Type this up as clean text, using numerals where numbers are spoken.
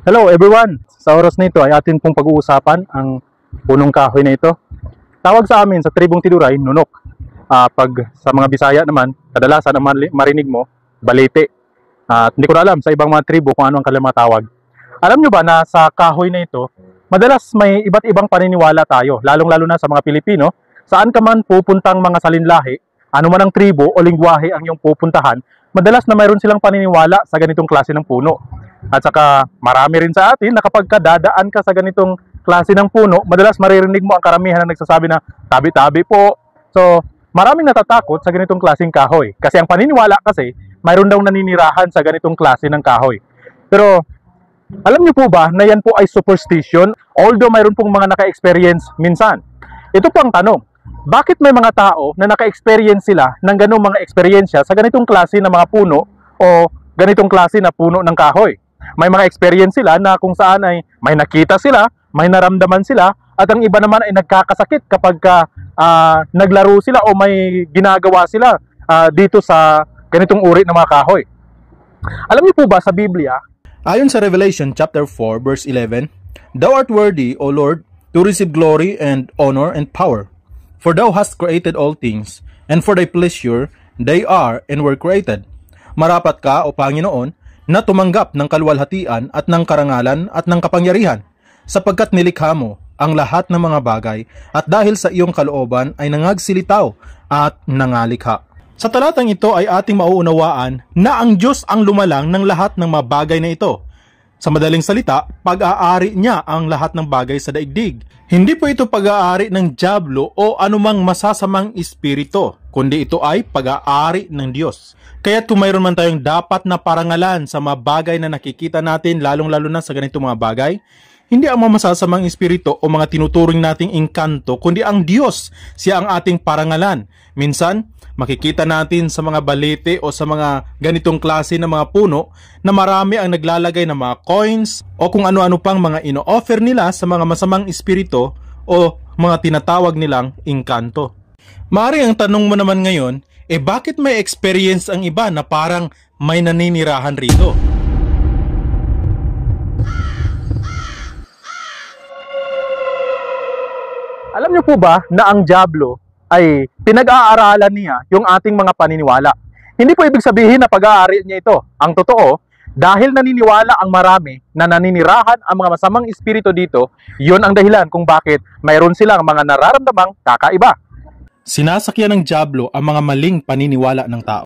Hello everyone! Sa oras na ito ay atin pong pag-uusapan ang punong kahoy na ito. Tawag sa amin sa tribong Tiduray, nunok. Pag sa mga Bisaya naman, kadalasan ang marinig mo, balete. Hindi ko na alam sa ibang mga tribo kung ano ang kanilang mga tawag. Alam nyo ba na sa kahoy na ito, madalas may iba't ibang paniniwala tayo, lalong-lalo na sa mga Pilipino. Saan ka man pupuntang mga salinlahi, ano man ang tribo o lingwahe ang iyong pupuntahan, madalas na mayroon silang paniniwala sa ganitong klase ng puno. At saka marami rin sa atin na kapag dadaan ka sa ganitong klase ng puno, madalas maririnig mo ang karamihan na nagsasabi na tabi-tabi po. So maraming natatakot sa ganitong klaseng kahoy. Kasi ang paniniwala kasi, mayroon daw naninirahan sa ganitong klase ng kahoy. Pero alam niyo po ba na yan po ay superstition? Although mayroon pong mga naka-experience minsan. Ito po ang tanong. Bakit may mga tao na naka-experience sila ng ganung mga eksperyensya sa ganitong klase ng mga puno o ganitong klase na puno ng kahoy? May mga experience sila na kung saan ay may nakita sila, may naramdaman sila, at ang iba naman ay nagkakasakit kapag naglaro sila o may ginagawa sila dito sa ganitong uri ng mga kahoy. Alam niyo po ba sa Biblia, ayon sa Revelation chapter 4 verse 11, Thou art worthy, O Lord, to receive glory and honor and power. For thou hast created all things, and for thy pleasure they are and were created. Marapat ka, O Panginoon, na tumanggap ng kaluwalhatian at ng karangalan at ng kapangyarihan, sapagkat nilikha mo ang lahat ng mga bagay, at dahil sa iyong kalooban ay nangagsilitaw at nangalikha. Sa talatang ito ay ating mauunawaan na ang Diyos ang lumalang ng lahat ng mga bagay na ito. Sa madaling salita, pag-aari niya ang lahat ng bagay sa daigdig. Hindi po ito pag-aari ng dyablo o anumang masasamang espiritu, kundi ito ay pag-aari ng Diyos. Kaya kung mayroon man tayong dapat na parangalan sa mga bagay na nakikita natin, lalong-lalo na sa ganitong mga bagay, hindi ang mga masasamang espiritu o mga tinuturing nating engkanto, kundi ang Diyos, siya ang ating parangalan. Minsan, makikita natin sa mga balete o sa mga ganitong klase ng mga puno na marami ang naglalagay ng mga coins o kung ano-ano pang mga ino-offer nila sa mga masamang espiritu o mga tinatawag nilang engkanto. Maari ang tanong mo naman ngayon, bakit may experience ang iba na parang may naninirahan rito? alam niyo po ba na ang dyablo ay pinag-aaralan niya yung ating mga paniniwala? Hindi po ibig sabihin na pag-aari niya ito. Ang totoo, dahil naniniwala ang marami na naninirahan ang mga masamang espiritu dito, yun ang dahilan kung bakit mayroon silang mga nararamdamang kakaiba. Sinasakyan ng dyablo ang mga maling paniniwala ng tao.